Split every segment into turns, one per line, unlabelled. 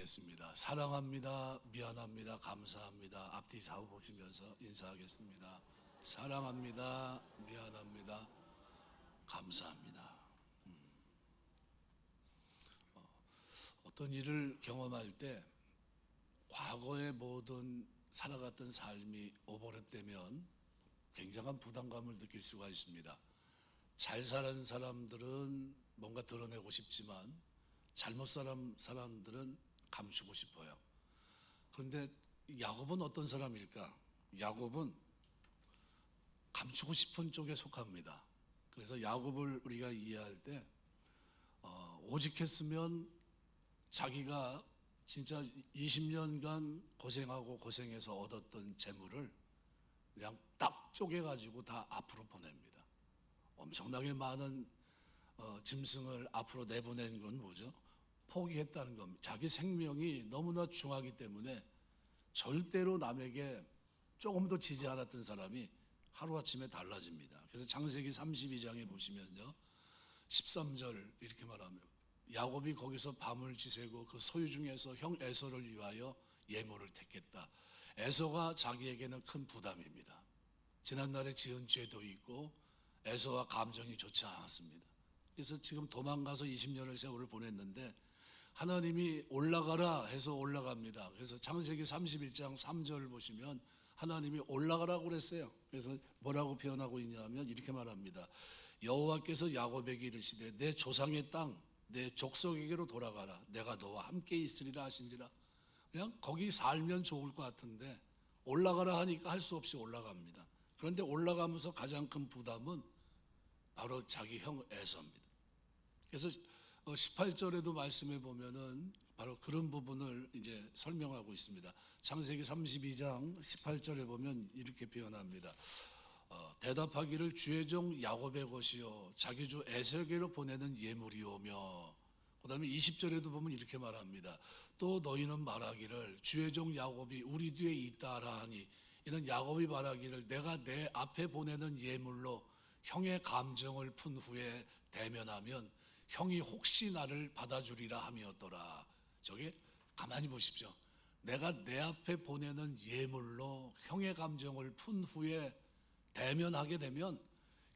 인사하겠습니다. 사랑합니다. 미안합니다. 감사합니다. 앞뒤 좌우 보시면서 인사하겠습니다. 사랑합니다. 미안합니다. 감사합니다. 어떤 일을 경험할 때 과거의 모든 살아갔던 삶이 오버랩되면 굉장한 부담감을 느낄 수가 있습니다. 잘 살은 사람들은 뭔가 드러내고 싶지만 잘못 살은 사람들은 감추고 싶어요. 그런데 야곱은 어떤 사람일까? 야곱은 감추고 싶은 쪽에 속합니다. 그래서 야곱을 우리가 이해할 때 오직했으면 자기가 진짜 20년간 고생하고 고생해서 얻었던 재물을 그냥 딱 쪼개가지고 다 앞으로 보냅니다. 엄청나게 많은 짐승을 앞으로 내보낸 건 뭐죠? 포기했다는 겁니다. 자기 생명이 너무나 중하기 때문에 절대로 남에게 조금도 지지 않았던 사람이 하루아침에 달라집니다. 그래서 창세기 32장에 보시면요 13절 이렇게 말합니다. 야곱이 거기서 밤을 지새고 그 소유 중에서 형 에서를 위하여 예물을 택했다. 에서가 자기에게는 큰 부담입니다. 지난날에 지은 죄도 있고 에서와 감정이 좋지 않았습니다. 그래서 지금 도망가서 20년의 세월을 보냈는데 하나님이 올라가라 해서 올라갑니다. 그래서 창세기 31장 3절 보시면 하나님이 올라가라고 그랬어요. 그래서 뭐라고 표현하고 있냐면 이렇게 말합니다. 여호와께서 야곱에게 이르시되 내 조상의 땅 내 족속에게로 돌아가라. 내가 너와 함께 있으리라 하신지라. 그냥 거기 살면 좋을 것 같은데 올라가라 하니까 할 수 없이 올라갑니다. 그런데 올라가면서 가장 큰 부담은 바로 자기 형 에서입니다. 그래서 18절에도 말씀해 보면은 바로 그런 부분을 이제 설명하고 있습니다. 창세기 32장 18절에 보면 이렇게 표현합니다. 대답하기를 주의 종 야곱의 것이요 자기 주 에서에게로 보내는 예물이오며, 그 다음에 20절에도 보면 이렇게 말합니다. 또 너희는 말하기를 주의 종 야곱이 우리 뒤에 있다라 하니, 이는 야곱이 말하기를 내가 내 앞에 보내는 예물로 형의 감정을 푼 후에 대면하면 형이 혹시 나를 받아주리라 함이었더라. 저게 가만히 보십시오. 내가 내 앞에 보내는 예물로 형의 감정을 푼 후에 대면하게 되면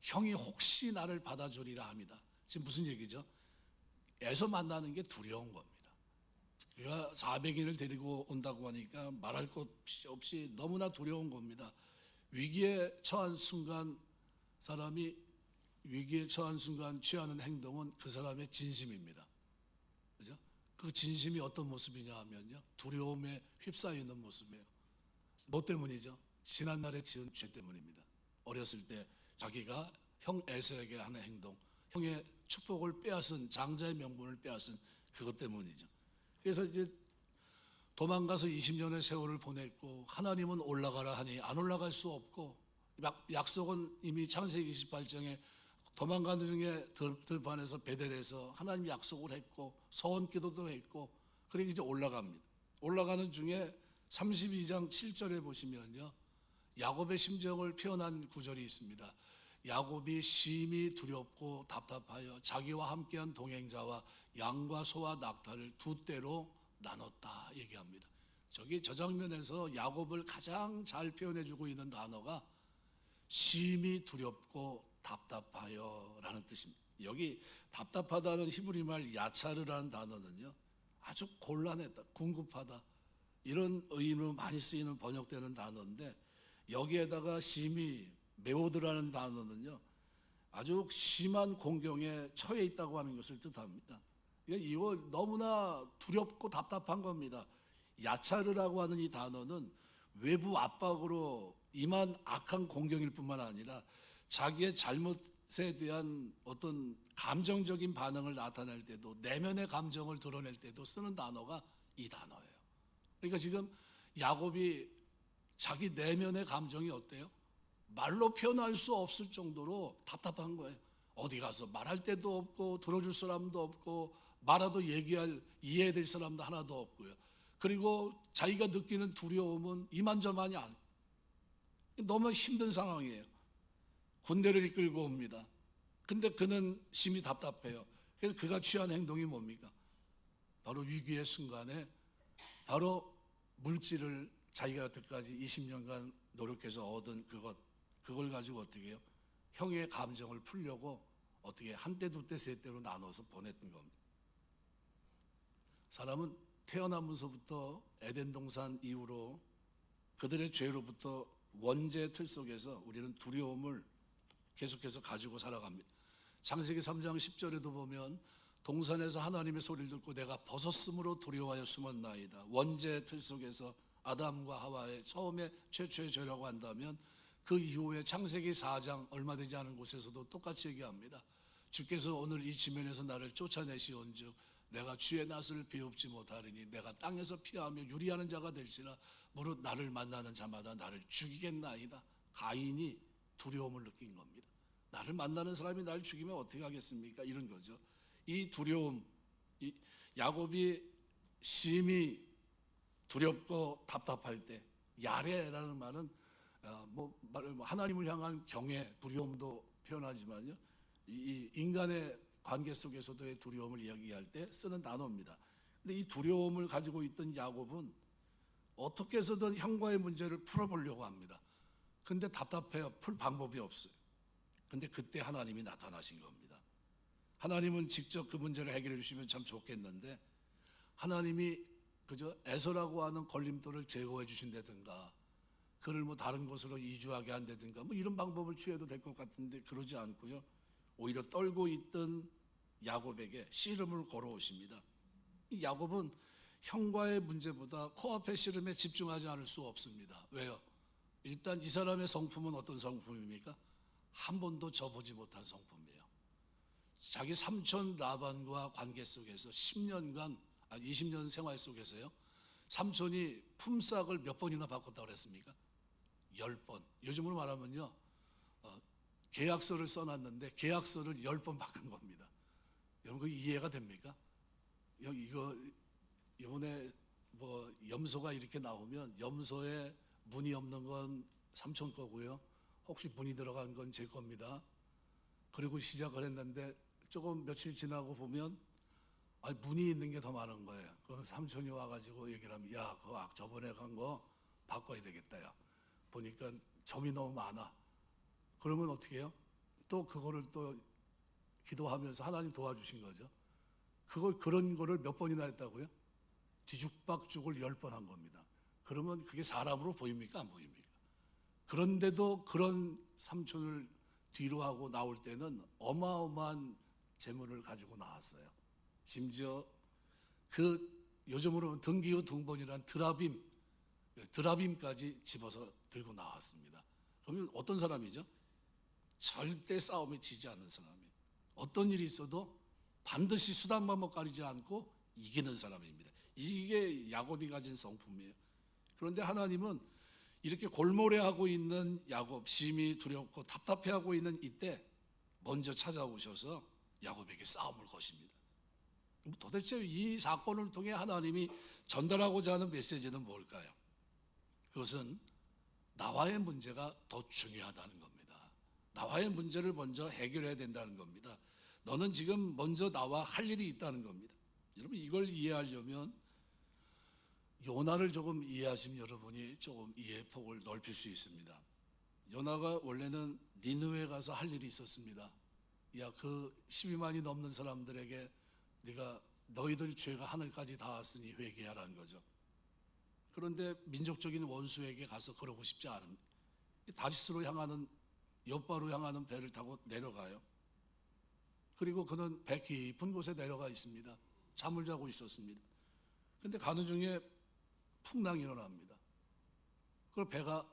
형이 혹시 나를 받아주리라 합니다. 지금 무슨 얘기죠? 에서 만나는 게 두려운 겁니다. 그가 400인을 데리고 온다고 하니까 말할 것 없이 너무나 두려운 겁니다. 위기에 처한 순간 사람이 위기에 처한 순간 취하는 행동은 그 사람의 진심입니다. 그죠? 그 진심이 어떤 모습이냐 하면요, 두려움에 휩싸이는 모습이에요. 뭐 때문이죠? 지난날에 지은 죄 때문입니다. 어렸을 때 자기가 형 에서에게 하는 행동, 형의 축복을 빼앗은, 장자의 명분을 빼앗은 그것 때문이죠. 그래서 이제 도망가서 20년의 세월을 보냈고 하나님은 올라가라 하니 안 올라갈 수 없고, 약속은 이미 창세기 28장에 도망가는 중에 들판에서 베델에서 하나님이 약속을 했고 서원 기도도 했고, 그리고 이제 올라갑니다. 올라가는 중에 32장 7절에 보시면요 야곱의 심정을 표현한 구절이 있습니다. 야곱이 심히 두렵고 답답하여 자기와 함께한 동행자와 양과 소와 낙타를 두 떼로 나눴다 얘기합니다. 저 장면에서 야곱을 가장 잘 표현해주고 있는 단어가 심히 두렵고 답답하여 라는 뜻입니다. 여기 답답하다는 히브리 말 야차르라는 단어는요 아주 곤란했다, 궁급하다 이런 의미로 많이 쓰이는 번역되는 단어인데, 여기에다가 심히 메오드라는 단어는요 아주 심한 공경에 처해 있다고 하는 것을 뜻합니다. 이거 너무나 두렵고 답답한 겁니다. 야차르라고 하는 이 단어는 외부 압박으로 임한 악한 공경일 뿐만 아니라 자기의 잘못에 대한 어떤 감정적인 반응을 나타낼 때도, 내면의 감정을 드러낼 때도 쓰는 단어가 이 단어예요. 그러니까 지금 야곱이 자기 내면의 감정이 어때요? 말로 표현할 수 없을 정도로 답답한 거예요. 어디 가서 말할 데도 없고 들어줄 사람도 없고 말아도 이해될 사람도 하나도 없고요. 그리고 자기가 느끼는 두려움은 이만저만이 아니에요. 너무 힘든 상황이에요. 군대를 이끌고 옵니다. 근데 그는 심히 답답해요. 그래서 그가 취한 행동이 뭡니까? 바로 위기의 순간에 바로 물질을 자기가 여태까지 20년간 노력해서 얻은 그걸 가지고 어떻게 해요? 형의 감정을 풀려고 어떻게 한 때, 두 때, 세 때로 나눠서 보냈던 겁니다. 사람은 태어나면서부터 에덴 동산 이후로 그들의 죄로부터 원죄의 틀 속에서 우리는 두려움을 계속해서 가지고 살아갑니다. 창세기 3장 10절에도 보면 동산에서 하나님의 소리를 듣고 내가 벗었으므로 두려워하여 숨었나이다. 원죄의 틀 속에서 아담과 하와의 처음에 최초의 죄라고 한다면 그 이후에 창세기 4장 얼마 되지 않은 곳에서도 똑같이 얘기합니다. 주께서 오늘 이 지면에서 나를 쫓아내시온즉 내가 주의 낯을 비웁지 못하리니 내가 땅에서 피하며 유리하는 자가 될지라 무릇 나를 만나는 자마다 나를 죽이겠나이다. 가인이 두려움을 느낀 겁니다. 나를 만나는 사람이 나를 죽이면 어떻게 하겠습니까? 이런 거죠. 이 두려움, 야곱이 심히 두렵고 답답할 때, 야레라는 말은 하나님을 향한 경외, 두려움도 표현하지만요, 이 인간의 관계 속에서도의 두려움을 이야기할 때 쓰는 단어입니다. 근데 이 두려움을 가지고 있던 야곱은 어떻게 해서든 형과의 문제를 풀어보려고 합니다. 근데 답답해요. 풀 방법이 없어요. 근데 그때 하나님이 나타나신 겁니다. 하나님은 직접 그 문제를 해결해 주시면 참 좋겠는데 하나님이 그저 에서라고 하는 걸림돌을 제거해 주신다든가 그를 다른 곳으로 이주하게 한다든가 이런 방법을 취해도 될 것 같은데 그러지 않고요. 오히려 떨고 있던 야곱에게 씨름을 걸어오십니다. 이 야곱은 형과의 문제보다 코앞의 씨름에 집중하지 않을 수 없습니다. 왜요? 일단 이 사람의 성품은 어떤 성품입니까? 한 번도 져보지 못한 성품이에요. 자기 삼촌 라반과 관계 속에서 20년 생활 속에서요. 삼촌이 품삯을 몇 번이나 바꿨다고 그랬습니까? 10번. 요즘으로 말하면요. 계약서를 써놨는데 계약서를 10번 바꾼 겁니다. 여러분 이해가 됩니까? 이거 이번에 염소가 이렇게 나오면 염소에 문이 없는 건 삼촌 거고요. 혹시 문이 들어간 건 제 겁니다. 그리고 시작을 했는데 조금 며칠 지나고 보면 문이 있는 게 더 많은 거예요. 그럼 삼촌이 와가지고 얘기를 하면 야, 그거 저번에 간 거 바꿔야 되겠다. 야. 보니까 점이 너무 많아. 그러면 어떻게 해요? 또 그거를 또 기도하면서 하나님 도와주신 거죠. 그런 거를 몇 번이나 했다고요? 뒤죽박죽을 10번 한 겁니다. 그러면 그게 사람으로 보입니까? 안 보입니까? 그런데도 그런 삼촌을 뒤로 하고 나올 때는 어마어마한 재물을 가지고 나왔어요. 심지어 요즘으로 등기후 등본이란 드라빔까지 집어서 들고 나왔습니다. 그러면 어떤 사람이죠? 절대 싸움에 지지 않는 사람이에요. 어떤 일이 있어도 반드시 수단 방법 가리지 않고 이기는 사람입니다. 이게 야곱이 가진 성품이에요. 그런데 하나님은 이렇게 골몰해하고 있는 야곱, 심히 두렵고 답답해하고 있는 이때 먼저 찾아오셔서 야곱에게 싸움을 거십니다. 도대체 이 사건을 통해 하나님이 전달하고자 하는 메시지는 뭘까요? 그것은 나와의 문제가 더 중요하다는 겁니다. 나와의 문제를 먼저 해결해야 된다는 겁니다. 너는 지금 먼저 나와 할 일이 있다는 겁니다. 여러분 이걸 이해하려면 요나를 조금 이해하시면 여러분이 조금 이해 폭을 넓힐 수 있습니다. 요나가 원래는 니느웨 가서 할 일이 있었습니다. 야, 그 12만이 넘는 사람들에게 너희들 죄가 하늘까지 닿았으니 회개하라는 거죠. 그런데 민족적인 원수에게 가서 그러고 싶지 않은 다시스로 향하는 욥바로 향하는 배를 타고 내려가요. 그리고 그는 배 깊은 곳에 내려가 있습니다. 잠을 자고 있었습니다. 근데 가는 중에 풍랑이 일어납니다. 그 배가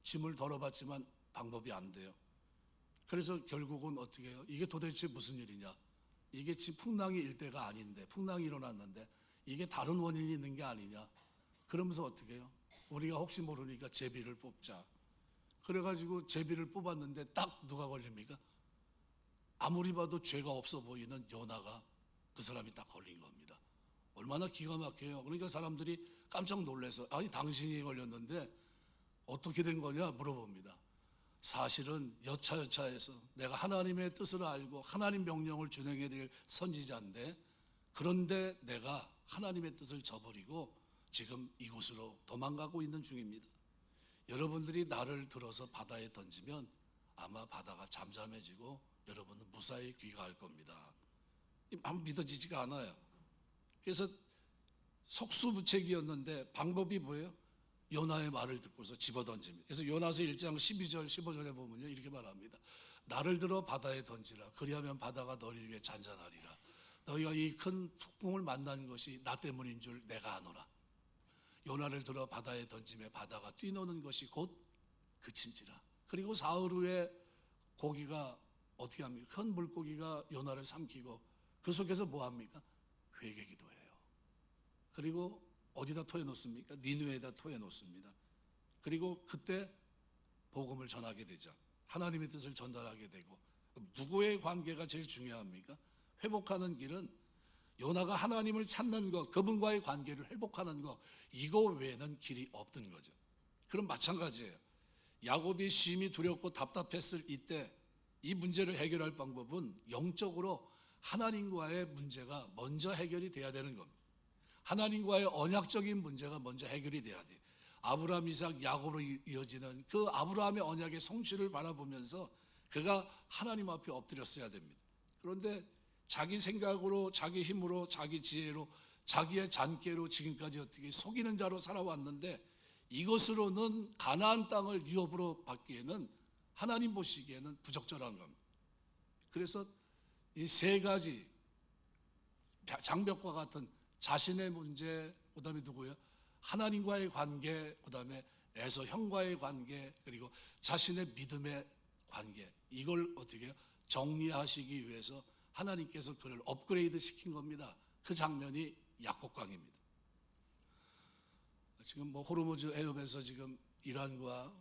짐을 덜어봤지만 방법이 안 돼요. 그래서 결국은 어떻게 해요? 이게 도대체 무슨 일이냐? 이게 지금 풍랑이 일 때가 아닌데 풍랑이 일어났는데 이게 다른 원인이 있는 게 아니냐? 그러면서 어떻게 해요? 우리가 혹시 모르니까 제비를 뽑자. 그래가지고 제비를 뽑았는데 딱 누가 걸립니까? 아무리 봐도 죄가 없어 보이는 요나가 그 사람이 딱 걸린 겁니다. 얼마나 기가 막혀요. 그러니까 사람들이 깜짝 놀라서 아니 당신이 걸렸는데 어떻게 된 거냐 물어봅니다. 사실은 여차여차해서 내가 하나님의 뜻을 알고 하나님 명령을 준행해야 될 선지자인데 그런데 내가 하나님의 뜻을 저버리고 지금 이곳으로 도망가고 있는 중입니다. 여러분들이 나를 들어서 바다에 던지면 아마 바다가 잠잠해지고 여러분은 무사히 귀가할 겁니다. 아무 믿어지지가 않아요. 그래서 속수무책이었는데 방법이 뭐예요? 요나의 말을 듣고서 집어던집니다. 그래서 요나서 1장 12절 15절에 보면요 이렇게 말합니다. 나를 들어 바다에 던지라. 그리하면 바다가 너를 위해 잔잔하리라. 너희가 이 큰 폭풍을 만난 것이 나 때문인 줄 내가 아노라. 요나를 들어 바다에 던짐에 바다가 뛰노는 것이 곧 그친지라. 그리고 사흘 후에 고기가 어떻게 합니까? 큰 물고기가 요나를 삼키고 그 속에서 뭐 합니까? 회개 기도해요. 그리고 어디다 토해 놓습니까? 니느웨에다 토해 놓습니다. 그리고 그때 복음을 전하게 되죠. 하나님의 뜻을 전달하게 되고, 누구의 관계가 제일 중요합니까? 회복하는 길은 요나가 하나님을 찾는 것, 그분과의 관계를 회복하는 것, 이거 외에는 길이 없던 거죠. 그럼 마찬가지예요. 야곱이 심히 두렵고 답답했을 이때 이 문제를 해결할 방법은 영적으로 하나님과의 문제가 먼저 해결이 돼야 되는 겁니다. 하나님과의 언약적인 문제가 먼저 해결이 돼야 돼요. 아브라함, 이삭, 야곱으로 이어지는 그 아브라함의 언약의 성취를 바라보면서 그가 하나님 앞에 엎드렸어야 됩니다. 그런데 자기 생각으로, 자기 힘으로, 자기 지혜로, 자기의 잔꾀로 지금까지 어떻게 속이는 자로 살아왔는데 이것으로는 가나안 땅을 유업으로 받기에는 하나님 보시기에는 부적절한 겁니다. 그래서 이 세 가지 장벽과 같은 자신의 문제, 그 다음에 누구예요? 하나님과의 관계, 그 다음에 에서 형과의 관계, 그리고 자신의 믿음의 관계, 이걸 어떻게 해요? 정리하시기 위해서 하나님께서 그를 업그레이드 시킨 겁니다. 그 장면이 약곡강입니다. 지금 뭐 호르무즈 해협에서 지금 이란과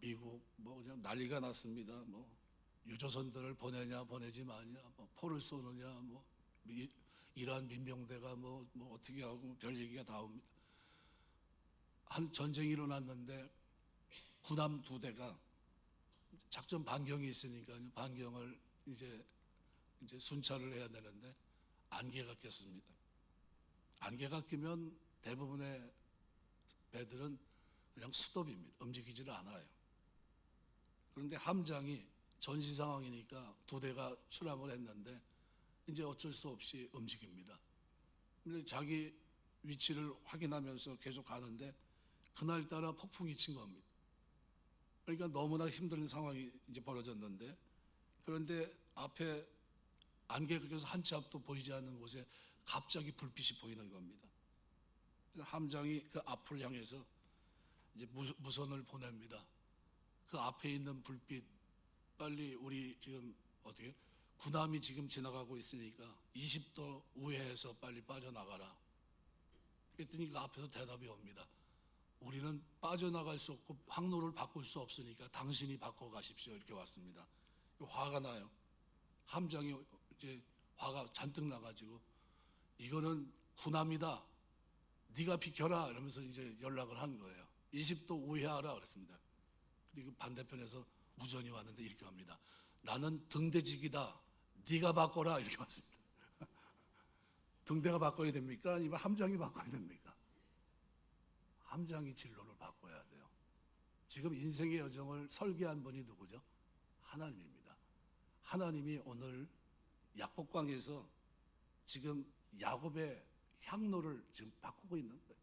미국 그냥 난리가 났습니다. 유조선들을 보내냐 보내지 마냐, 포를 쏘느냐, 이란 민병대가 어떻게 하고 별 얘기가 나옵니다. 한 전쟁이 일어났는데 군함 2대가 작전 반경이 있으니까 반경을 이제 순찰을 해야 되는데 안개가 꼈습니다. 안개가 끼면 대부분의 배들은 그냥 스톱입니다. 움직이지를 않아요. 그런데 함장이 전시 상황이니까 2대가 출항을 했는데 이제 어쩔 수 없이 움직입니다. 근데 자기 위치를 확인하면서 계속 가는데 그날따라 폭풍이 친 겁니다. 그러니까 너무나 힘든 상황이 이제 벌어졌는데, 그런데 앞에 안개가 껴서 한 치 앞도 보이지 않는 곳에 갑자기 불빛이 보이는 겁니다. 그래서 함장이 그 앞을 향해서 이제 무선을 보냅니다. 그 앞에 있는 불빛, 빨리 우리 지금 어떻게 군함이 지금 지나가고 있으니까 20도 우회해서 빨리 빠져나가라. 그랬더니 그 앞에서 대답이 옵니다. 우리는 빠져나갈 수 없고 항로를 바꿀 수 없으니까 당신이 바꿔 가십시오. 이렇게 왔습니다. 화가 나요. 함장이 이제 화가 잔뜩 나가지고 이거는 군함이다. 네가 비켜라. 이러면서 이제 연락을 한 거예요. 20도 우회하라 그랬습니다. 그리고 반대편에서 무전이 왔는데 이렇게 합니다. 나는 등대직이다. 네가 바꿔라. 이렇게 왔습니다. 등대가 바꿔야 됩니까? 아니면 함장이 바꿔야 됩니까? 함장이 진로를 바꿔야 돼요. 지금 인생의 여정을 설계한 분이 누구죠? 하나님입니다. 하나님이 오늘 약곡강에서 지금 야곱의 향로를 지금 바꾸고 있는 거예요.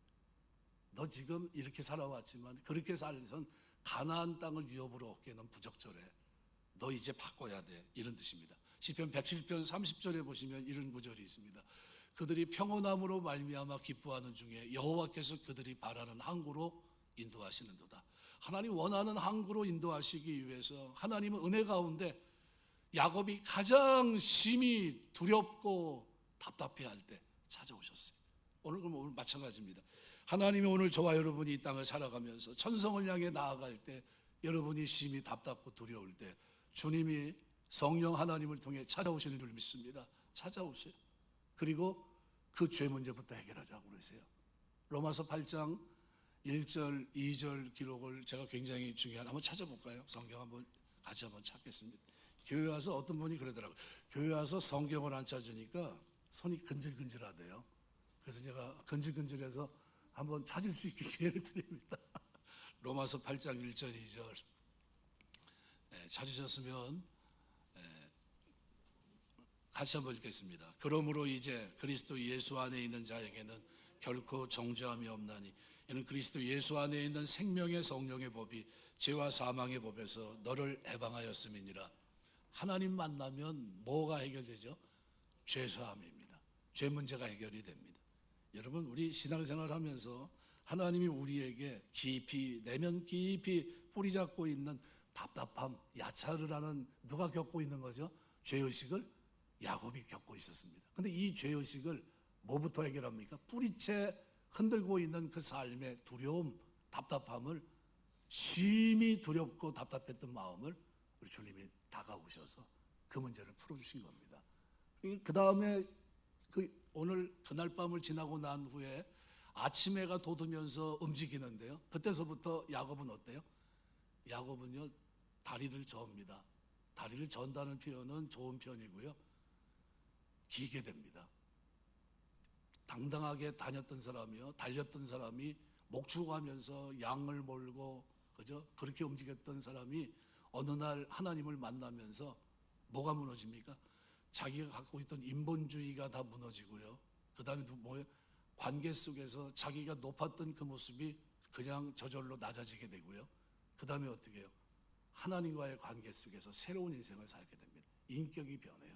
너 지금 이렇게 살아왔지만 그렇게 살선 가나안 땅을 유업으로 얻기에는 부적절해. 너 이제 바꿔야 돼. 이런 뜻입니다. 시편 107편 30절에 보시면 이런 구절이 있습니다. 그들이 평온함으로 말미암아 기뻐하는 중에 여호와께서 그들이 바라는 항구로 인도하시는도다. 하나님 원하는 항구로 인도하시기 위해서 하나님은 은혜 가운데 야곱이 가장 심히 두렵고 답답해할 때 찾아오셨어요. 오늘 마찬가지입니다. 하나님이 오늘 저와 여러분이 이 땅을 살아가면서 천성을 향해 나아갈 때, 여러분이 심히 답답고 두려울 때 주님이 성령 하나님을 통해 찾아오시는 줄 믿습니다. 찾아오세요. 그리고 그 죄 문제부터 해결하자고 그러세요. 로마서 8장 1절, 2절 기록을 제가 굉장히 중요한, 한번 찾아볼까요? 성경 한번 같이 한번 찾겠습니다. 교회 와서 어떤 분이 그러더라고요. 교회 와서 성경을 안 찾으니까 손이 근질근질하대요. 그래서 제가 근질근질해서 한번 찾을 수 있게 기회를 드립니다. 로마서 8장 1절 2절 찾으셨으면 같이 한번 읽겠습니다. 그러므로 이제 그리스도 예수 안에 있는 자에게는 결코 정죄함이 없나니 이는 그리스도 예수 안에 있는 생명의 성령의 법이 죄와 사망의 법에서 너를 해방하였음이니라. 하나님 만나면 뭐가 해결되죠? 죄사함입니다. 죄 문제가 해결이 됩니다. 여러분, 우리 신앙생활 하면서 하나님이 우리에게 깊이 내면 깊이 뿌리 잡고 있는 답답함, 야차를 하는 누가 겪고 있는 거죠? 죄의식을 야곱이 겪고 있었습니다. 근데 이 죄의식을 뭐부터 해결합니까? 뿌리채 흔들고 있는 그 삶의 두려움, 답답함을, 심히 두렵고 답답했던 마음을 우리 주님이 다가오셔서 그 문제를 풀어주신 겁니다. 그 다음에 오늘 그날 밤을 지나고 난 후에 아침해가 돋으면서 움직이는데요. 그때서부터 야곱은 어때요? 야곱은요, 다리를 저습니다. 다리를 전다는 표현은 좋은 편이고요. 기게 됩니다. 당당하게 다녔던 사람이요, 달렸던 사람이 목축하면서 양을 몰고, 그죠? 그렇게 움직였던 사람이 어느 날 하나님을 만나면서 뭐가 무너집니까? 자기가 갖고 있던 인본주의가 다 무너지고요. 그 다음에 뭐예요? 관계 속에서 자기가 높았던 그 모습이 그냥 저절로 낮아지게 되고요. 그 다음에 어떻게 해요? 하나님과의 관계 속에서 새로운 인생을 살게 됩니다. 인격이 변해요.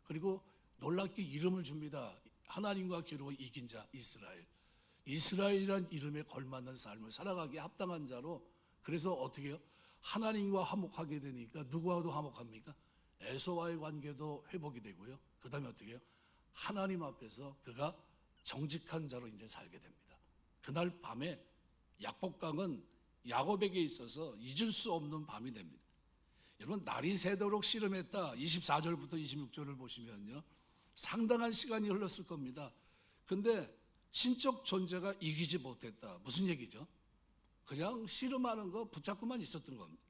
그리고 놀랍게 이름을 줍니다. 하나님과 겨루어 이긴 자 이스라엘. 이스라엘이란 이름에 걸맞는 삶을 살아가기에 합당한 자로. 그래서 어떻게 해요? 하나님과 화목하게 되니까 누구와도 화목합니까? 에서와의 관계도 회복이 되고요. 그 다음에 어떻게 해요? 하나님 앞에서 그가 정직한 자로 이제 살게 됩니다. 그날 밤에 약복강은 야곱에게 있어서 잊을 수 없는 밤이 됩니다. 여러분, 날이 새도록 씨름했다. 24절부터 26절을 보시면요, 상당한 시간이 흘렀을 겁니다. 근데 신적 존재가 이기지 못했다. 무슨 얘기죠? 그냥 씨름하는 거 붙잡고만 있었던 겁니다.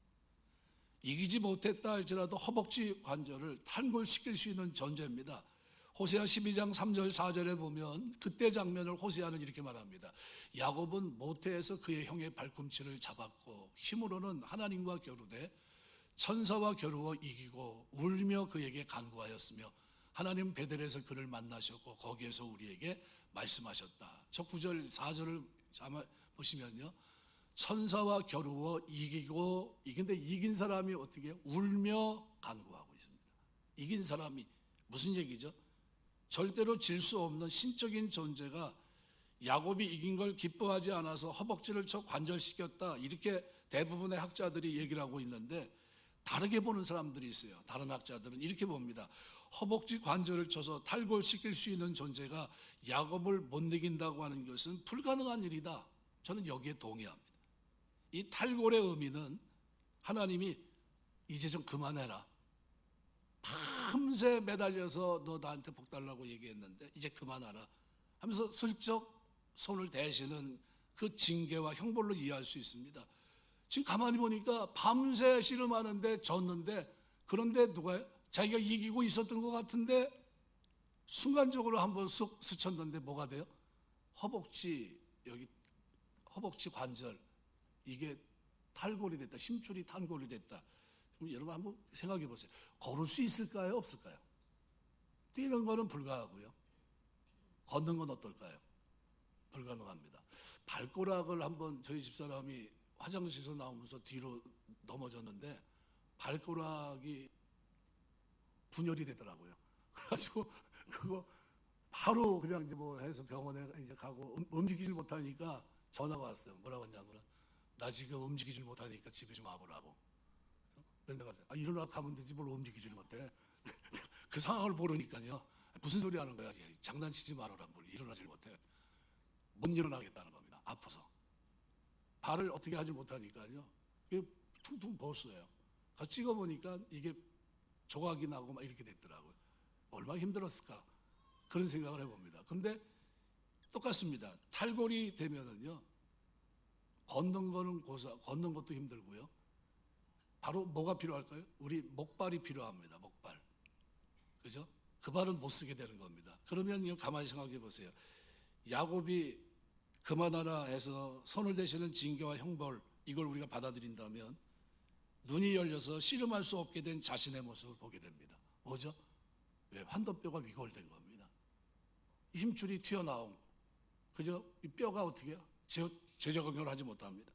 이기지 못했다 할지라도 허벅지 관절을 탈골시킬 수 있는 존재입니다. 호세아 12장 3절 4절에 보면 그때 장면을 호세아는 이렇게 말합니다. 야곱은 모태에서 그의 형의 발꿈치를 잡았고 힘으로는 하나님과 겨루되 천사와 겨루어 이기고 울며 그에게 간구하였으며 하나님 베델에서 그를 만나셨고 거기에서 우리에게 말씀하셨다. 저 9절 4절을 보시면요, 천사와 겨루어 이기고, 근데 이긴 사람이 어떻게 해요? 울며 간구하고 있습니다. 이긴 사람이 무슨 얘기죠? 절대로 질 수 없는 신적인 존재가 야곱이 이긴 걸 기뻐하지 않아서 허벅지를 쳐 관절시켰다. 이렇게 대부분의 학자들이 얘기를 하고 있는데 다르게 보는 사람들이 있어요. 다른 학자들은 이렇게 봅니다. 허벅지 관절을 쳐서 탈골시킬 수 있는 존재가 야곱을 못 이긴다고 하는 것은 불가능한 일이다. 저는 여기에 동의합니다. 이 탈골의 의미는 하나님이 이제 좀 그만해라. 밤새 매달려서 너 나한테 복 달라고 얘기했는데 이제 그만하라 하면서 슬쩍 손을 대시는 그 징계와 형벌로 이해할 수 있습니다. 지금 가만히 보니까 밤새 씨름하는데 졌는데, 그런데 누가요? 자기가 이기고 있었던 것 같은데 순간적으로 한번 쑥 스쳤는데 뭐가 돼요? 허벅지, 여기 허벅지 관절, 이게 탈골이 됐다. 심줄이 탈골이 됐다. 그럼 여러분 한번 생각해 보세요. 걸을 수 있을까요? 없을까요? 뛰는 거는 불가하고요. 걷는 건 어떨까요? 불가능합니다. 발가락을 한번 저희 집사람이 화장실에서 나오면서 뒤로 넘어졌는데 발가락이 분열이 되더라고요. 그래가지고 그거 바로 그냥 이제 뭐 해서 병원에 이제 가고 움직이질 못하니까 전화가 왔어요. 뭐라고 했냐면 나 지금 움직이질 못하니까 집에 좀 와보라고. 그런데 가서 일어나 가면 되지 뭘 움직이질 못해. 그 상황을 모르니까요. 무슨 소리 하는 거야? 장난치지 말아라. 뭘 일어나질 못해. 못 일어나겠다는 겁니다. 아파서. 발을 어떻게 하지 못하니까요. 이게 퉁퉁 부었어요. 가서 찍어보니까 이게 조각이 나고 막 이렇게 됐더라고요. 얼마나 힘들었을까. 그런 생각을 해봅니다. 근데 똑같습니다. 탈골이 되면은요, 걷는 거는 걷는 것도 힘들고요. 바로 뭐가 필요할까요? 우리 목발이 필요합니다. 목발. 그죠? 그 발은 못 쓰게 되는 겁니다. 그러면 가만히 생각해 보세요. 야곱이 그만하라 해서 손을 대시는 징계와 형벌, 이걸 우리가 받아들인다면 눈이 열려서 씨름할 수 없게 된 자신의 모습을 보게 됩니다. 뭐죠? 왜? 환도뼈가 위골된 겁니다. 힘줄이 튀어나온 거. 그죠? 이 뼈가 어떻게 해요? 제자건결을 하지 못합니다.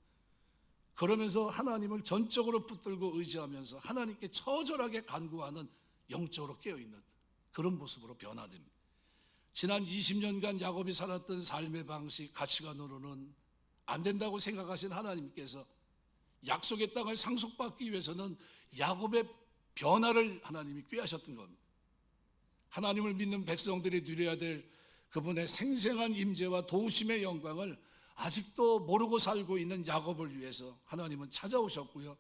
그러면서 하나님을 전적으로 붙들고 의지하면서 하나님께 처절하게 간구하는, 영적으로 깨어있는 그런 모습으로 변화됩니다. 지난 20년간 야곱이 살았던 삶의 방식, 가치관으로는 안 된다고 생각하신 하나님께서 약속의 땅을 상속받기 위해서는 야곱의 변화를 하나님이 꾀하셨던 겁니다. 하나님을 믿는 백성들이 누려야 될 그분의 생생한 임재와 도우심의 영광을 아직도 모르고 살고 있는 야곱을 위해서 하나님은 찾아오셨고요.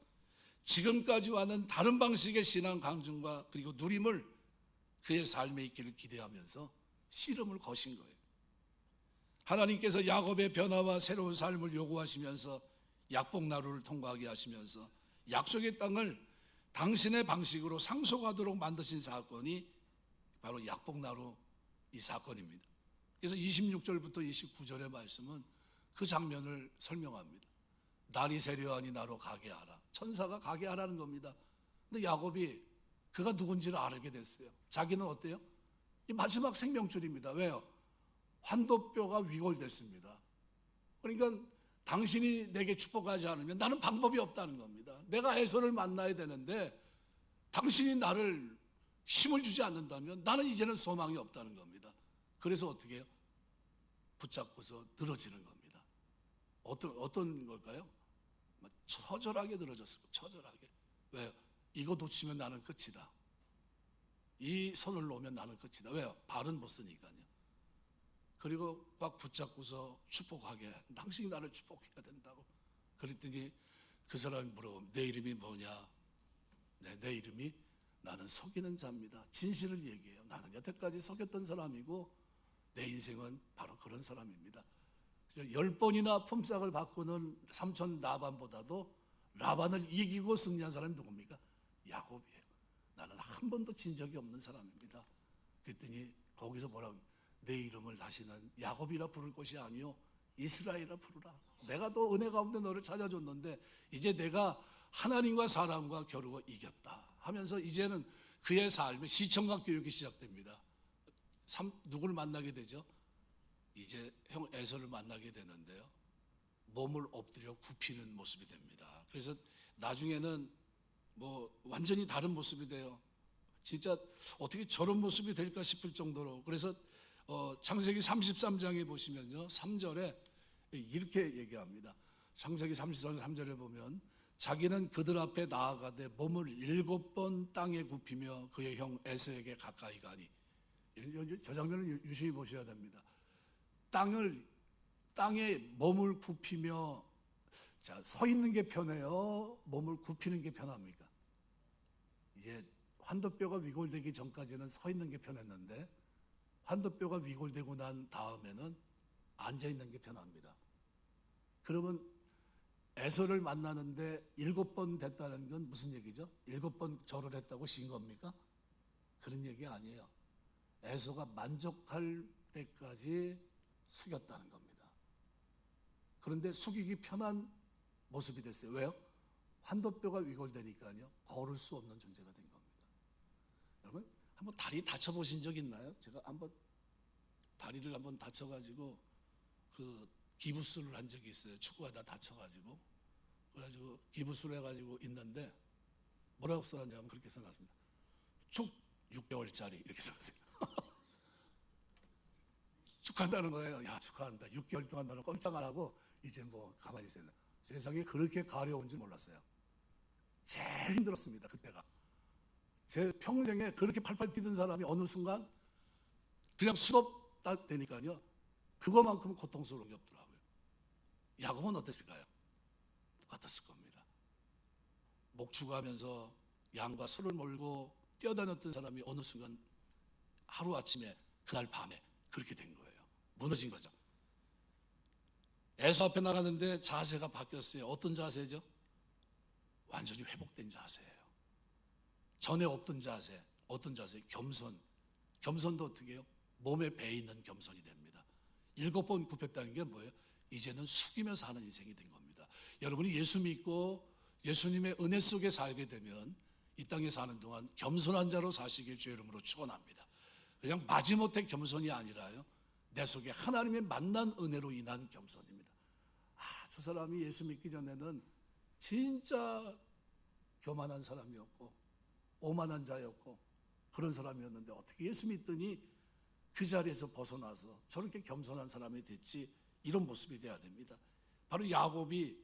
지금까지와는 다른 방식의 신앙 강증과 그리고 누림을 그의 삶에 있기를 기대하면서 씨름을 거신 거예요. 하나님께서 야곱의 변화와 새로운 삶을 요구하시면서 약복나루를 통과하게 하시면서 약속의 땅을 당신의 방식으로 상속하도록 만드신 사건이 바로 약복나루 이 사건입니다. 그래서 26절부터 29절의 말씀은 그 장면을 설명합니다. 날이 세려하니 나로 가게 하라. 천사가 가게 하라는 겁니다. 근데 야곱이 그가 누군지를 알게 됐어요. 자기는 어때요? 이 마지막 생명줄입니다. 왜요? 환도뼈가 위골됐습니다. 그러니까 당신이 내게 축복하지 않으면 나는 방법이 없다는 겁니다. 내가 에서를 만나야 되는데 당신이 나를 힘을 주지 않는다면 나는 이제는 소망이 없다는 겁니다. 그래서 어떻게 해요? 붙잡고서 늘어지는 겁니다. 어떤 걸까요? 처절하게 늘어졌을 거예요. 처절하게. 왜요? 이거 놓치면 나는 끝이다. 이 손을 놓으면 나는 끝이다. 왜요? 발은 못 쓰니까요. 그리고 막 붙잡고서 축복하게, 당신이 나를 축복해야 된다고. 그랬더니 그 사람이 물어보면 내 이름이 뭐냐? 내 이름이 나는 속이는 자입니다. 진실을 얘기해요. 나는 여태까지 속였던 사람이고 내 인생은 바로 그런 사람입니다. 10번이나 품삯을 바꾸는 삼촌 라반보다도 라반을 이기고 승리한 사람이 누굽니까? 야곱이에요. 나는 한 번도 진 적이 없는 사람입니다. 그랬더니 거기서 뭐라고, 내 이름을 다시는 야곱이라 부를 것이 아니요 이스라엘이라 부르라. 내가 또 은혜 가운데 너를 찾아줬는데 이제 내가 하나님과 사람과 겨루어 이겼다 하면서 이제는 그의 삶에 시청각 교육이 시작됩니다. 누구를 만나게 되죠? 이제 형 에서를 만나게 되는데요. 몸을 엎드려 굽히는 모습이 됩니다. 그래서 나중에는 뭐 완전히 다른 모습이 돼요. 진짜 어떻게 저런 모습이 될까 싶을 정도로. 그래서 창세기 33장에 보시면요, 3절에 이렇게 얘기합니다. 창세기 33장 3절에 보면 자기는 그들 앞에 나아가되 몸을 7번 땅에 굽히며 그의 형 에서에게 가까이 가니. 저 장면을 유심히 보셔야 됩니다. 땅에 몸을 굽히며, 자, 서 있는 게 편해요? 몸을 굽히는 게 편합니까? 이제 환도뼈가 위골되기 전까지는 서 있는 게 편했는데 환도뼈가 위골되고 난 다음에는 앉아 있는 게 편합니다. 그러면 에서를 만나는데 7번 됐다는 건 무슨 얘기죠? 7번 절을 했다고 신 겁니까? 그런 얘기 아니에요. 에서가 만족할 때까지 숙였다는 겁니다. 그런데 숙이기 편한 모습이 됐어요. 왜요? 환도뼈가 위골되니까요, 걸을 수 없는 존재가 된 겁니다. 여러분, 한번 다리 다쳐보신 적 있나요? 제가 한번 다리를 한번 다쳐가지고 그 기부스를 한 적이 있어요. 축구하다 다쳐가지고. 그래가지고 기부스를 해가지고 있는데 뭐라고 써놨냐면 그렇게 써놨습니다. 축 6개월짜리 이렇게 써놨어요. 축하한다는 거예요. 야, 축하한다. 6개월 동안 너는 꼼짝 안 하고 이제 뭐 가만히 있어야 된다. 세상에 그렇게 가려운 줄 몰랐어요. 제일 힘들었습니다. 그때가. 제 평생에 그렇게 팔팔 뛰던 사람이 어느 순간 그냥 수업 되니까요, 그거만큼 고통스러운 게 없더라고요. 야곱은 어땠을까요? 똑같았을 겁니다. 목축하면서 양과 소를 몰고 뛰어다녔던 사람이 어느 순간 하루아침에 그날 밤에 그렇게 된 거예요. 무너진 거죠. 에서 앞에 나가는데 자세가 바뀌었어요. 어떤 자세죠? 완전히 회복된 자세예요. 전에 없던 자세. 어떤 자세? 겸손. 겸손도 어떻게 해요? 몸에 배 있는 겸손이 됩니다. 7번 굽혔다는 게 뭐예요? 이제는 숙이며 사는 인생이 된 겁니다. 여러분이 예수 믿고 예수님의 은혜 속에 살게 되면 이 땅에 사는 동안 겸손한 자로 사시길 주의 이름으로 축원합니다. 그냥 마지못해 겸손이 아니라요, 내 속에 하나님의 만난 은혜로 인한 겸손입니다. 저 사람이 예수 믿기 전에는 진짜 교만한 사람이었고 오만한 자였고 그런 사람이었는데 어떻게 예수 믿더니 그 자리에서 벗어나서 저렇게 겸손한 사람이 됐지. 이런 모습이 돼야 됩니다. 바로 야곱이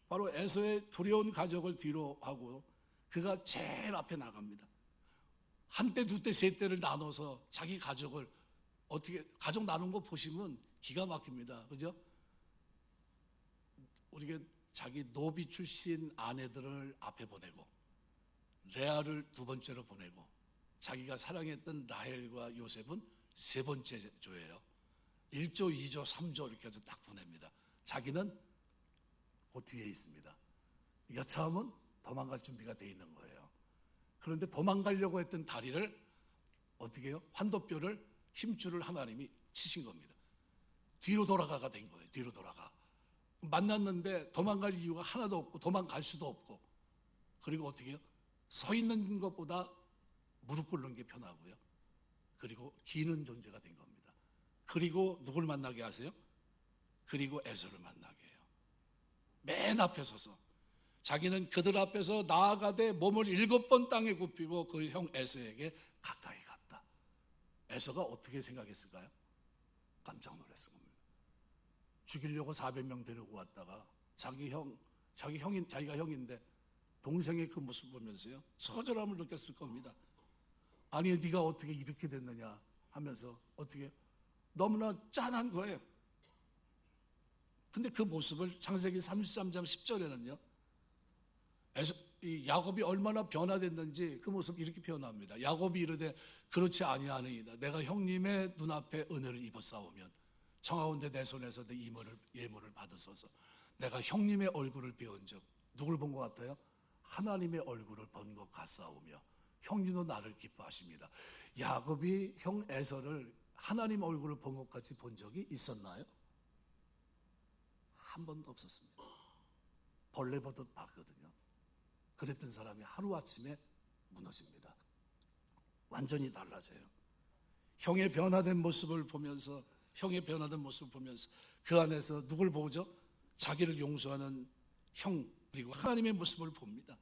바로 에서의 두려운 가족을 뒤로 하고 그가 제일 앞에 나갑니다. 한때, 두때, 세때를 나눠서 자기 가족을 어떻게, 가족 나눈 거 보시면 기가 막힙니다. 그죠? 우리가 자기 노비 출신 아내들을 앞에 보내고 레아를 두 번째로 보내고 자기가 사랑했던 라헬과 요셉은 세 번째 조예요. 1조, 2조, 3조 이렇게 해서 딱 보냅니다. 자기는 그 뒤에 있습니다. 여차하면 도망갈 준비가 돼 있는 거예요. 그런데 도망가려고 했던 다리를 어떻게 해요? 환도뼈를 힘줄을 하나님이 치신 겁니다. 뒤로 돌아가가 된 거예요. 뒤로 돌아가. 만났는데 도망갈 이유가 하나도 없고 도망갈 수도 없고, 그리고 어떻게 해요? 서 있는 것보다 무릎 꿇는 게 편하고요. 그리고 기는 존재가 된 겁니다. 그리고 누굴 만나게 하세요? 그리고 에서를 만나게 해요. 맨 앞에 서서 자기는 그들 앞에서 나아가되 몸을 7번 땅에 굽히고 그 형 에서에게 가까이 갔다. 에서가 어떻게 생각했을까요? 깜짝 놀랐을 겁니다. 죽이려고 400명 데리고 왔다가 자기가 형인데 동생의 그 모습 보면서요, 처절함을 느꼈을 겁니다. 아니 네가 어떻게 이렇게 됐느냐 하면서 어떻게 너무나 짠한 거예요. 근데 그 모습을 창세기 33장 10절에는요 야곱이 얼마나 변화됐는지 그 모습 이렇게 표현합니다. 야곱이 이르되 그렇지 아니하느니라. 내가 형님의 눈앞에 은혜를 입었사오면 청하온데 내 손에서 내 예물을 받으소서. 내가 형님의 얼굴을 배운즉 누굴 본 것 같아요? 하나님의 얼굴을 본 것 같사오며 형님도 나를 기뻐하십니다. 야곱이 형 에서를 하나님 얼굴을 본 것 같이 본 적이 있었나요? 한 번도 없었습니다. 벌레 보듯 봤거든요. 그랬던 사람이 하루아침에 무너집니다. 완전히 달라져요. 형의 변화된 모습을 보면서 그 안에서 누굴 보죠? 자기를 용서하는 형, 그리고 하나님의 모습을 봅니다.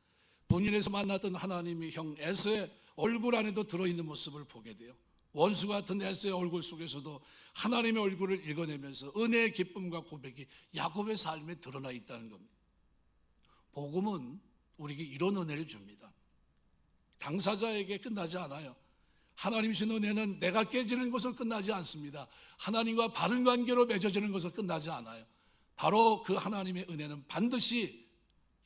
본인에서 만났던 하나님이 형 에서의 얼굴 안에도 들어있는 모습을 보게 돼요. 원수 같은 에서의 얼굴 속에서도 하나님의 얼굴을 읽어내면서 은혜의 기쁨과 고백이 야곱의 삶에 드러나 있다는 겁니다. 복음은 우리에게 이런 은혜를 줍니다. 당사자에게 끝나지 않아요. 하나님 주신 은혜는 내가 깨지는 것으로 끝나지 않습니다. 하나님과 바른 관계로 맺어지는 것으로 끝나지 않아요. 바로 그 하나님의 은혜는 반드시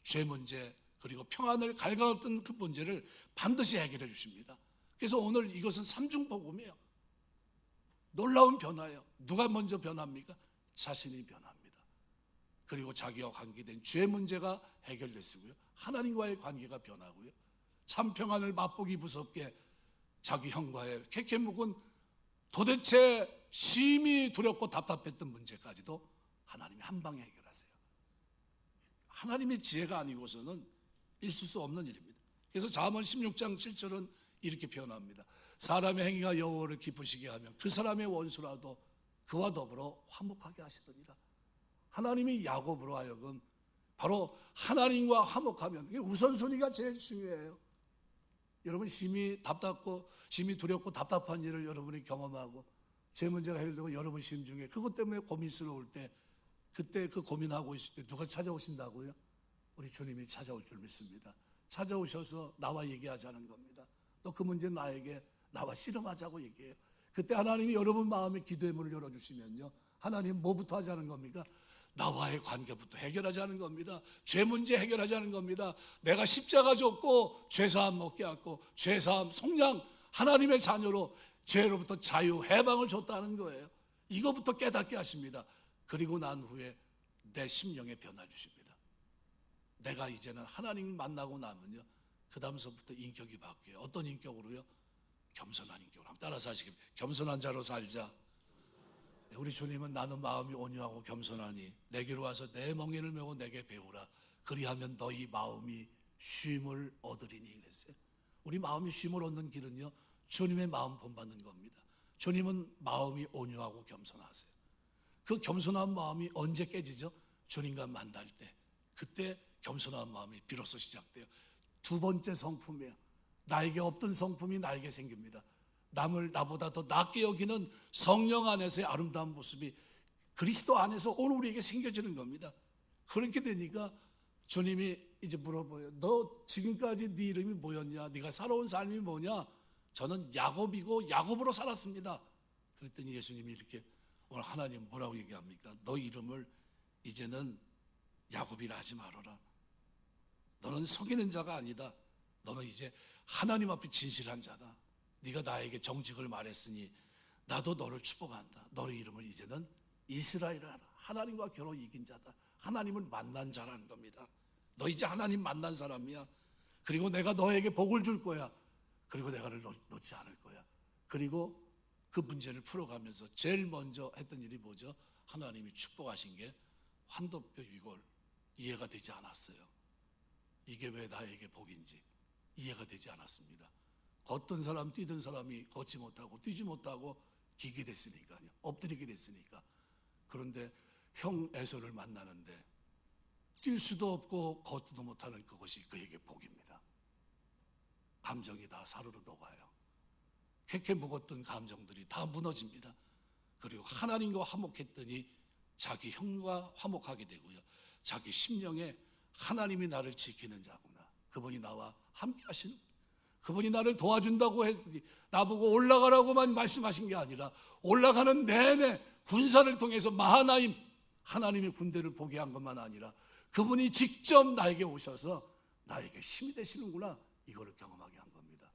죄 문제 그리고 평안을 갈가왔던 그 문제를 반드시 해결해 주십니다. 그래서 오늘 이것은 삼중복음이에요. 놀라운 변화예요. 누가 먼저 변합니까? 자신이 변합니다. 그리고 자기와 관계된 죄 문제가 해결됐고요. 하나님과의 관계가 변하고요. 참 평안을 맛보기 무섭게 자기 형과의 캐캐 묵은 도대체 심히 두렵고 답답했던 문제까지도 하나님이 한 방에 해결하세요. 하나님의 지혜가 아니고서는 있을 수 없는 일입니다. 그래서 잠언 16장 7절은 이렇게 표현합니다. 사람의 행위가 여호와를 기쁘시게 하면 그 사람의 원수라도 그와 더불어 화목하게 하시더니라. 하나님이 야곱으로 하여금 바로 하나님과 화목하면, 우선순위가 제일 중요해요. 여러분 심히 답답고 심히 두렵고 답답한 일을 여러분이 경험하고 제 문제가 해결되고 여러분 심중에 그것 때문에 고민스러울 때, 그때 그 고민하고 있을 때 누가 찾아오신다고요? 우리 주님이 찾아올 줄 믿습니다. 찾아오셔서 나와 얘기하자는 겁니다. 또 그 문제 나에게 나와 씨름하자고 얘기해요. 그때 하나님이 여러분 마음에 기도의 문을 열어주시면요, 하나님 뭐부터 하자는 겁니까? 나와의 관계부터 해결하자는 겁니다. 죄 문제 해결하자는 겁니다. 내가 십자가 졌고 죄사함 먹게 하고 죄사함 속량 하나님의 자녀로 죄로부터 자유 해방을 줬다는 거예요. 이거부터 깨닫게 하십니다. 그리고 난 후에 내 심령에 변화 주십니다. 내가 이제는 하나님을 만나고 나면요, 그 다음서부터 인격이 바뀌어요. 어떤 인격으로요? 겸손한 인격으로. 한번 따라서 하시겠습니다. 겸손한 자로 살자. 우리 주님은 나는 마음이 온유하고 겸손하니 내게로 와서 내 멍에를 메고 내게 배우라. 그리하면 너희 마음이 쉼을 얻으리니 그랬어요. 우리 마음이 쉼을 얻는 길은요, 주님의 마음 본받는 겁니다. 주님은 마음이 온유하고 겸손하세요. 그 겸손한 마음이 언제 깨지죠? 주님과 만날 때. 그때 겸손한 마음이 비로소 시작돼요. 두 번째 성품이에요. 나에게 없던 성품이 나에게 생깁니다. 남을 나보다 더 낫게 여기는 성령 안에서의 아름다운 모습이 그리스도 안에서 오늘 우리에게 생겨지는 겁니다. 그렇게 되니까 주님이 이제 물어봐요. 너 지금까지 네 이름이 뭐였냐? 네가 살아온 삶이 뭐냐? 저는 야곱이고 야곱으로 살았습니다. 그랬더니 예수님이 이렇게 오늘 하나님 뭐라고 얘기합니까? 너 이름을 이제는 야곱이라 하지 말아라. 너는 속이는 자가 아니다. 너는 이제 하나님 앞에 진실한 자다. 네가 나에게 정직을 말했으니 나도 너를 축복한다. 너의 이름을 이제는 이스라엘이라 하라. 하나님과 결혼 이긴 자다. 하나님을 만난 자라는 겁니다. 너 이제 하나님 만난 사람이야. 그리고 내가 너에게 복을 줄 거야. 그리고 내가 너를 놓지 않을 거야. 그리고 그 문제를 풀어가면서 제일 먼저 했던 일이 뭐죠? 하나님이 축복하신 게 환도뼈 위골. 이해가 되지 않았어요. 이게 왜 나에게 복인지 이해가 되지 않았습니다. 걷던 사람, 뛰던 사람이 걷지 못하고 뛰지 못하고 기게 됐으니까요. 엎드리게 됐으니까. 그런데 형 에서를 만나는데 뛸 수도 없고 걷지도 못하는 그것이 그에게 복입니다. 감정이 다 사르르 녹아요. 캐캐 묵었던 감정들이 다 무너집니다. 그리고 하나님과 화목했더니 자기 형과 화목하게 되고요. 자기 심령에 하나님이 나를 지키는 자구나. 그분이 나와 함께 하시는, 그분이 나를 도와준다고 했더니 나보고 올라가라고만 말씀하신 게 아니라 올라가는 내내 군사를 통해서 마하나임 하나님의 군대를 보게 한 것만 아니라 그분이 직접 나에게 오셔서 나에게 힘이 되시는구나, 이거를 경험하게 한 겁니다.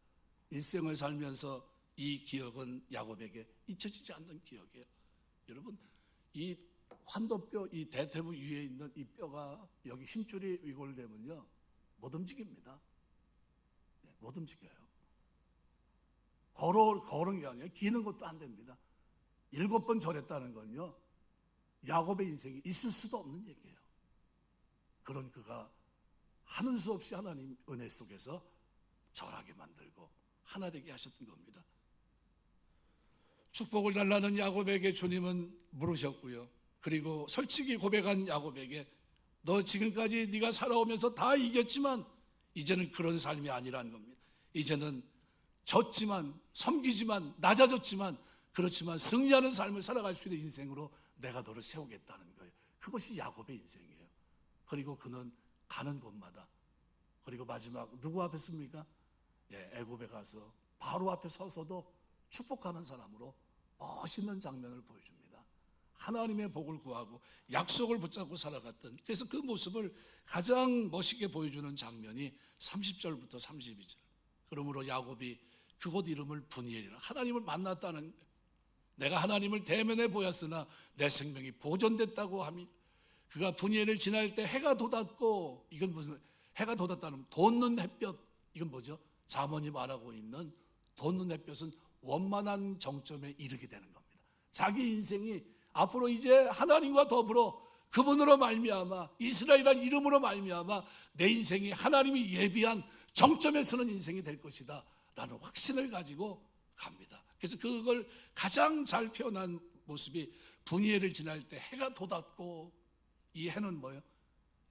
일생을 살면서 이 기억은 야곱에게 잊혀지지 않는 기억이에요. 여러분, 이 환도뼈, 이 대퇴부 위에 있는 이 뼈가 여기 힘줄이 위골되면요 못 움직입니다. 네, 못 움직여요. 걸은 게 아니에요. 기는 것도 안 됩니다. 7번 절했다는 건요 야곱의 인생이 있을 수도 없는 얘기예요. 그런 그가 하는 수 없이 하나님 은혜 속에서 절하게 만들고 하나 되게 하셨던 겁니다. 축복을 달라는 야곱에게 주님은 물으셨고요. 그리고 솔직히 고백한 야곱에게 너 지금까지 네가 살아오면서 다 이겼지만 이제는 그런 삶이 아니라는 겁니다. 이제는 졌지만, 섬기지만, 낮아졌지만, 그렇지만 승리하는 삶을 살아갈 수 있는 인생으로 내가 너를 세우겠다는 거예요. 그것이 야곱의 인생이에요. 그리고 그는 가는 곳마다, 그리고 마지막 누구 앞에 씁니까? 애굽에 가서 바로 앞에 서서도 축복하는 사람으로 멋있는 장면을 보여줍니다. 하나님의 복을 구하고 약속을 붙잡고 살아갔던, 그래서 그 모습을 가장 멋있게 보여주는 장면이 30절부터 32절. 그러므로 야곱이 그곳 이름을 분이엘이라, 하나님을 만났다는, 내가 하나님을 대면해 보였으나 내 생명이 보존됐다고 합니다. 그가 분이엘을 지날 때 해가 돋았고, 이건 무슨, 해가 돋았다는 돋는 햇볕, 이건 뭐죠? 잠언이 말하고 있는 돋는 햇볕은 원만한 정점에 이르게 되는 겁니다. 자기 인생이 앞으로 이제 하나님과 더불어 그분으로 말미암아, 이스라엘이라는 이름으로 말미암아 내 인생이 하나님이 예비한 정점에 서는 인생이 될 것이다 라는 확신을 가지고 갑니다. 그래서 그걸 가장 잘 표현한 모습이 분이엘을 지날 때 해가 돋았고, 이 해는 뭐예요?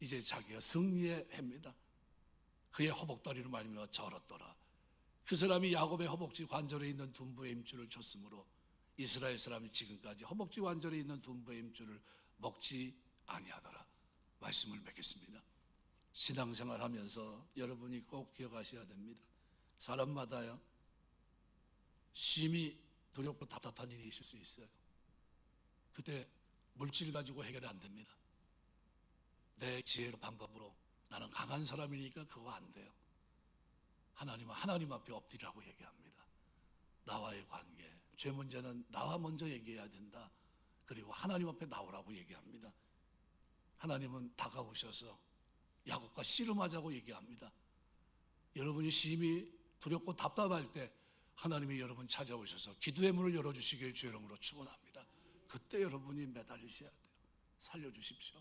이제 자기가 승리의 해입니다. 그의 허벅다리로 말미암아 절었더라. 그 사람이 야곱의 허벅지 관절에 있는 둔부의 힘줄을 쳤으므로 이스라엘 사람이 지금까지 허벅지 관절에 있는 둔부의 힘줄을 먹지 아니하더라. 말씀을 맺겠습니다. 신앙생활 하면서 여러분이 꼭 기억하셔야 됩니다. 사람마다요 심히 두렵고 답답한 일이 있을 수 있어요. 그때 물질 가지고 해결이 안 됩니다. 내 지혜로 방법으로 나는 강한 사람이니까 그거 안 돼요. 하나님은 하나님 앞에 엎드리라고 얘기합니다. 나와의 관계, 죄 문제는 나와 먼저 얘기해야 된다. 그리고 하나님 앞에 나오라고 얘기합니다. 하나님은 다가오셔서 야곱과 씨름하자고 얘기합니다. 여러분이 심히 두렵고 답답할 때 하나님이 여러분 찾아오셔서 기도의 문을 열어주시길 주의 이름으로 축원합니다. 그때 여러분이 매달리셔야 돼요. 살려주십시오.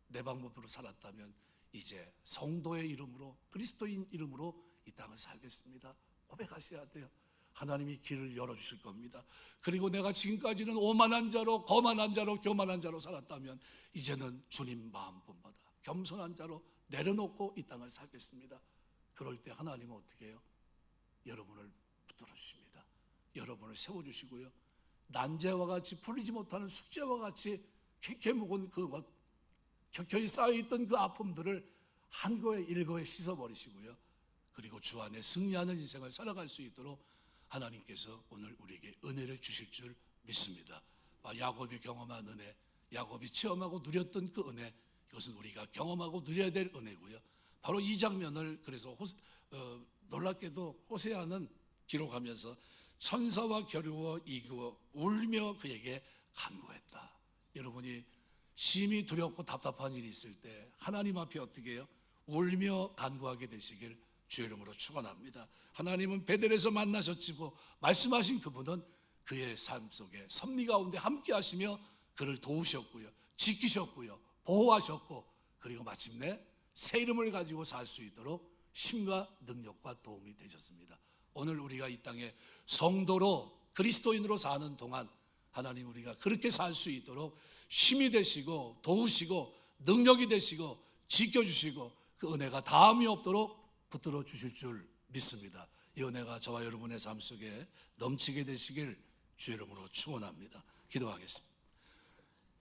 내 방법으로 살았다면 이제 성도의 이름으로, 그리스도인 이름으로 이 땅을 살겠습니다. 고백하셔야 돼요. 하나님이 길을 열어주실 겁니다. 그리고 내가 지금까지는 오만한 자로, 거만한 자로, 교만한 자로 살았다면 이제는 주님 마음 본받아 겸손한 자로 내려놓고 이 땅을 살겠습니다. 그럴 때 하나님은 어떻게 해요? 여러분을 붙들어 주십니다. 여러분을 세워주시고요, 난제와 같이 풀리지 못하는 숙제와 같이 켜켜이 묵은 켜켜이 쌓여있던 그 아픔들을 한거에 일거에 씻어버리시고요, 그리고 주 안에 승리하는 인생을 살아갈 수 있도록 하나님께서 오늘 우리에게 은혜를 주실 줄 믿습니다. 야곱이 경험한 은혜, 야곱이 체험하고 누렸던 그 은혜, 이것은 우리가 경험하고 누려야 될 은혜고요. 바로 이 장면을 그래서 놀랍게도 호세아는 기록하면서 천사와 겨루어 이기어 울며 그에게 간구했다. 여러분이 심히 두렵고 답답한 일이 있을 때 하나님 앞에 어떻게 해요? 울며 간구하게 되시길 주의 이름으로 축원합니다. 하나님은 베델에서 만나셨지고 말씀하신 그분은 그의 삶 속에 섭리 가운데 함께 하시며 그를 도우셨고요, 지키셨고요, 보호하셨고, 그리고 마침내 새 이름을 가지고 살 수 있도록 힘과 능력과 도움이 되셨습니다. 오늘 우리가 이 땅에 성도로 그리스도인으로 사는 동안 하나님 우리가 그렇게 살 수 있도록 힘이 되시고 도우시고 능력이 되시고 지켜주시고 그 은혜가 다함이 없도록 붙들어 주실 줄 믿습니다. 이 은혜가 저와 여러분의 삶 속에 넘치게 되시길 주의 이름으로 축원합니다. 기도하겠습니다.